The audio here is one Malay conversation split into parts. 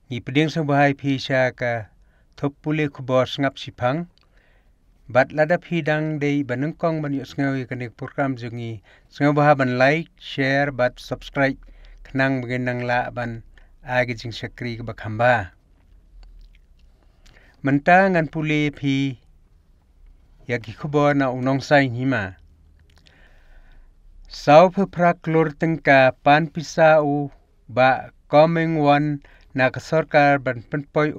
Ngi peding sang bahai phi sya ka thop pule khubor ngap sipang. Bat lada phi dang dei banengkong ban yus ngawi kanik program jungi sengaw baha ban like, share, bat subscribe kenang beginang la ban agi jing syakri ke bakhamba. Menta ngan pule phi yaki khubor na unong sai hima. Sau phe prak lor tengka pan pisa u ba coming one na ka sarkar ban penpoi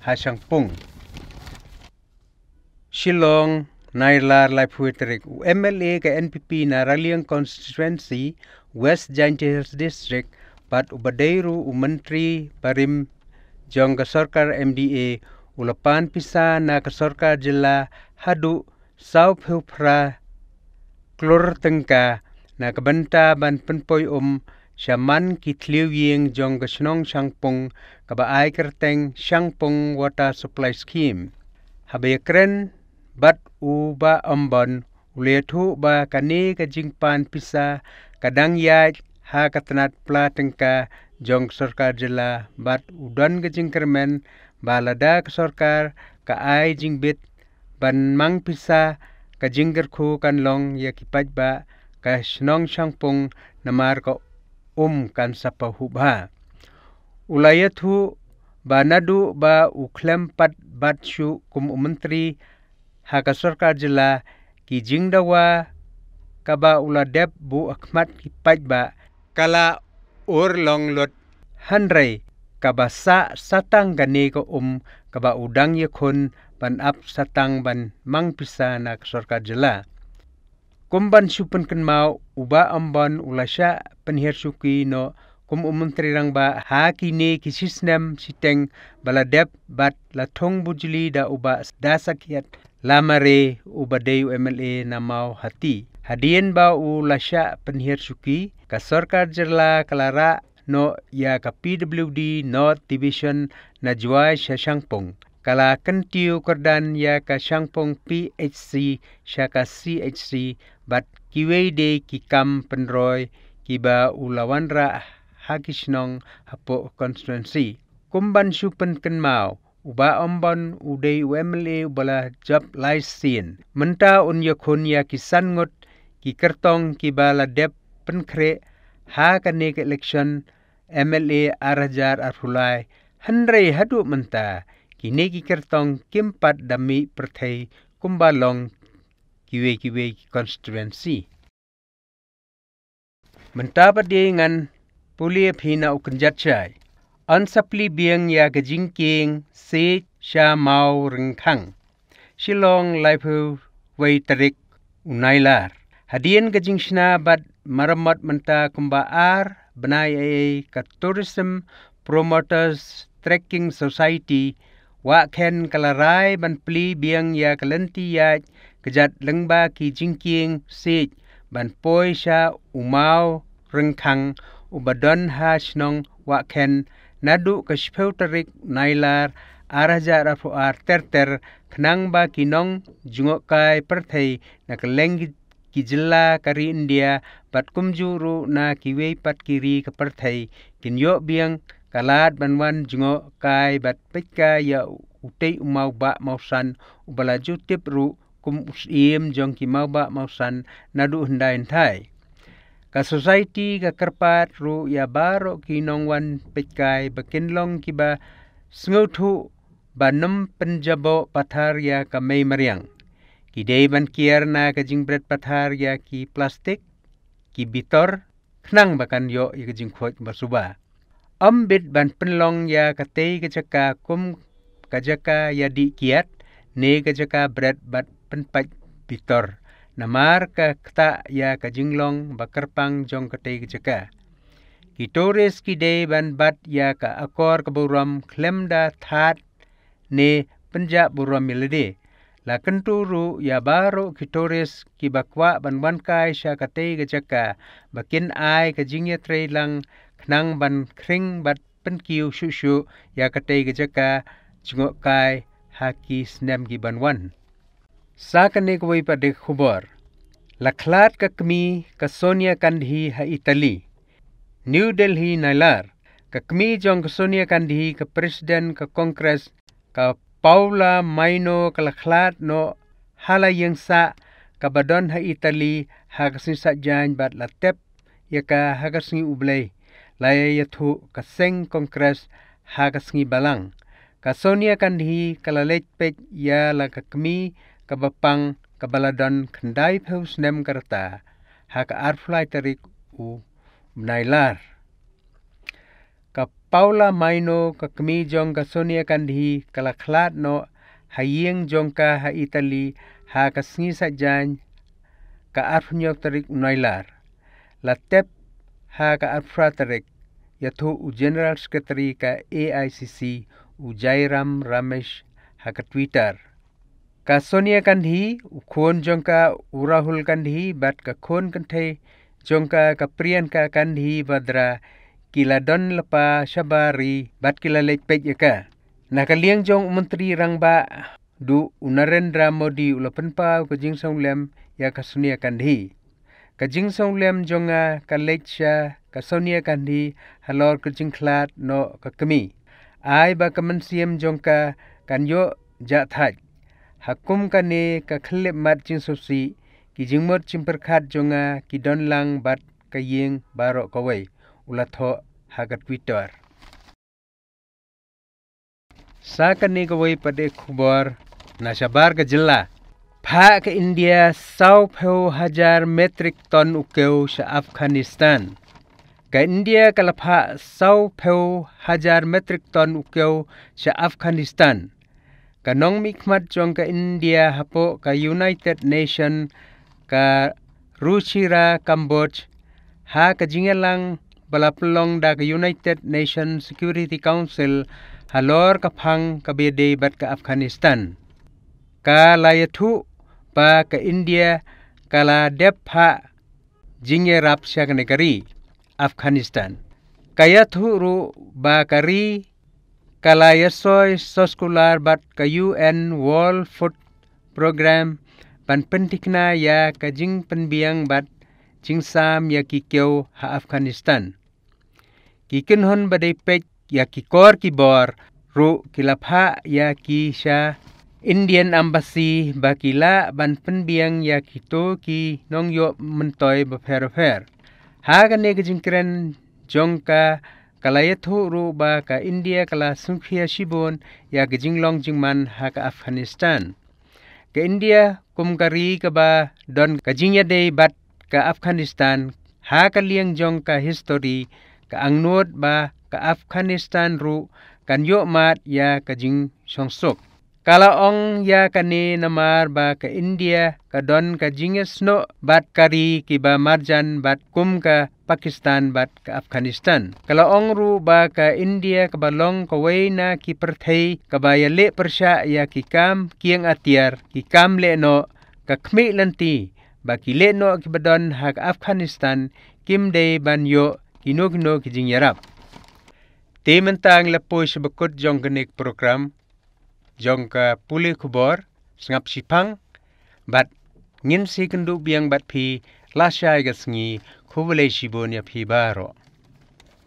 hasang pung. Shillong Nailar Lai Phuiterik MLA ka NPP na Raliang Constituency West Giant Hills District pat ubadeiru menteri parim jong ka sarkar MDA ulapan pisa na ka sarkar jilla hadu sau phupra klor tengka na kabanta ban penpoi Shaman kitliw ying jong ka snong shangpong ka baay kerteng shangpong water supply scheme. Habayakren bat uba ambon uletu ba kani ka jingpan pisa kadang yaj ha katanat platengka jong sarkar jila bat udan ka jingkermen balada ka sarkar ka ay jingbit ban mang pisa ka jingger ku kanlong ya kipaj ba ka snong shangpong namar ka kan sapa hubha. Ulayatu ba nadu ba uklempat batsyu kum menteri haka sarkar jila ki jingdawa kaba uladep bu akmat kipaj ba kala urlong lot handrai kaba satang gane ko kaba udang yakun ban ap satang ban mang pisa na sarkar jila. Kumban supen kenmau uba amban ulasya penher suki no menteri rang ba ha kini kisisnem siteng baladep bat latong bujli da uba dasakiat lamare ubadeu MLA namau hati. Hadien ba ulasya penher suki ka sarkar jerla kalara no ya ka PWD North Division na juai syashangpong. Kala kentiu kerdan ya ka Shangpong PHC syaka CHC bat kiwei de kikam penroy kiba ulawanra hakisnong hapo constituency. Kumban supen kenmau uba omban udei UMLA ubala job laisin. Menta yakun ya kisan ngot ki kertong kiba ladep penkre ha kanek election MLA arajar arhulai handrai hadu menta. Kini ki kertong kimpat dami perthai kumbalong kiwe constituency. Mentapat dia ngan pulia phina ukenjat chai. Ansapli biang ya kejingking se sha mau rengkang. Shillong laipu wai tarik unailar. Hadian kejing shna bat maramat menta kumbaar benai ka tourism promoters trekking society wa ken kalarai ban pli biang ya kalenti ya kejat lengba ki jingking se ban poi sha umau rengkang ubadon ha snong wa ken nadu ka speuterik nailar araja rafu terter kenang ba kinong jungok kai perthai na kaleng ki jilla kari India bat kumjuru na kiwei pat kiri ka perthai kinyo biang kalat banwan jungo kai bat pekka ya utei umau ba mausan ubala jutip ru kum usiem jong ki mau ba mausan nadu hendai entai. Ka society ka kerpat ru ya baro kinongwan pekkai bakinlong kiba snguthu banem penjabo pathar ya ka mei mariang. Kidei ban kier na ka jingbret pathar ya ki plastik ki bitor knang bakan yo ya ka jingkhot basuba. Ambit ban penlong ya katei kejaka kum kajaka ya di kiat ne kejaka bread bat penpat bitor namar ka kta ya kajinglong bakerpang jong katei kejaka. Kitores kidei ban bat ya ka akor keburam klemda that ne penja buram milede. La kenturu ya baro kitores kibakwa ban wankai sya katei kejaka bakin ai kajingya trailang nang ban kring bat penkiu shushu ya katei kejaka jungok kai haki snem ki banwan. Sa kane kwai pada khubor. Laklat ka kami ka Sonia Kandhi ha Italy. New Delhi Nailar. ka kami jong ka Sonia Gandhi ka presiden ka kongres ka Paula Maino kalaklat no halayang sa kabadon ha Italy hagasin sa jan bat latep yaka hagasingi ublay laya yathu ka seng kongres hagasingi balang ka Sonia Gandhi kalaletpet ya la ka kami kabapang kabaladon kandai peus nem karta haka arflay tarik u nailar ka Paula Maino ka kami jong ka Sonia Gandhi kalaklat no hayeng jong ka ha Italy ha kasngi sa jan ka arfnyok tarik unailar latep ha ka arfra tarik yathu u General Secretary ka AICC u Jairam Ramesh ha ka Twitter ka Sonia Gandhi u khon jong ka u Rahul Gandhi bat ka khon kanthe jong ka Priyanka Gandhi badra kila don lepa syabari bat kila letpet yaka nakaliang jong menteri rangba du Narendra Modi ulapenpa ka jingsong lem ya ka Sonia Gandhi ka jingsong lem jonga ka lecha ka Sonia Gandhi halor ka jingklat no ka kami ai ba ka mensiam jong ka kanyo jathaj hakum ka ne ka khlep mat jingsosi ki jingmot chimperkhat jonga ki don lang bat ka yeng baro kawai ulatho haga Twitter. Sakan ni kawai pada khubor nasabar ka jilla. Pha ka India 100,000 metrik ton ukeu sa Afghanistan. Ka India kalapha 100,000 metrik ton ukeu sa Afghanistan. Kanong mikmat jong ka India hapo ka United Nation ka Ruchira Cambodia ha ka jingelang balapelong da ka United Nations Security Council halor ka phang ka bede bat ka Afghanistan ka layathu pa ka India kala depha jingerap sya ka negari Afghanistan kaya thuru ba kari kala yasoy soskular bat ka UN World Food Program pan pentikna ya ka jing penbiang bat jingsam ya kikyo ha Afghanistan kikinhon badai pek ya kikor kibor ru kilapha ya kisha Indian Embassy bakila ban penbiang ya kito ki nongyo mentoy befer ha kane kejingkren jongka kalayathu ru ba ka India kala sungkhia sibon ya kejinglong jingman ha ka Afghanistan ka India kumkari ka ba don kajingya day bat ka Afghanistan ha kaliang jong ka history ka angnot ba ka Afghanistan ru kanyo mat ya kajing songsok kalaong ya kani namar ba ka India ka don kajinges no bat kari kiba marjan bat kum ka Pakistan bat ka Afghanistan kalaong ru ba ka India ka balong kawai na ki perthai ka bayale persya ya ki kam kiang atiar ki kam le no ka khmi lanti ba ki le no ki badon ha ka Afghanistan kim day ban yo kino kijing yarap. Tementang lapoy sa bakot jong kanik program jong ka puli kubor sngap sipang bat ngin si kendu biang bat pi lasya gas ngi kubulay sibon ya pi baro.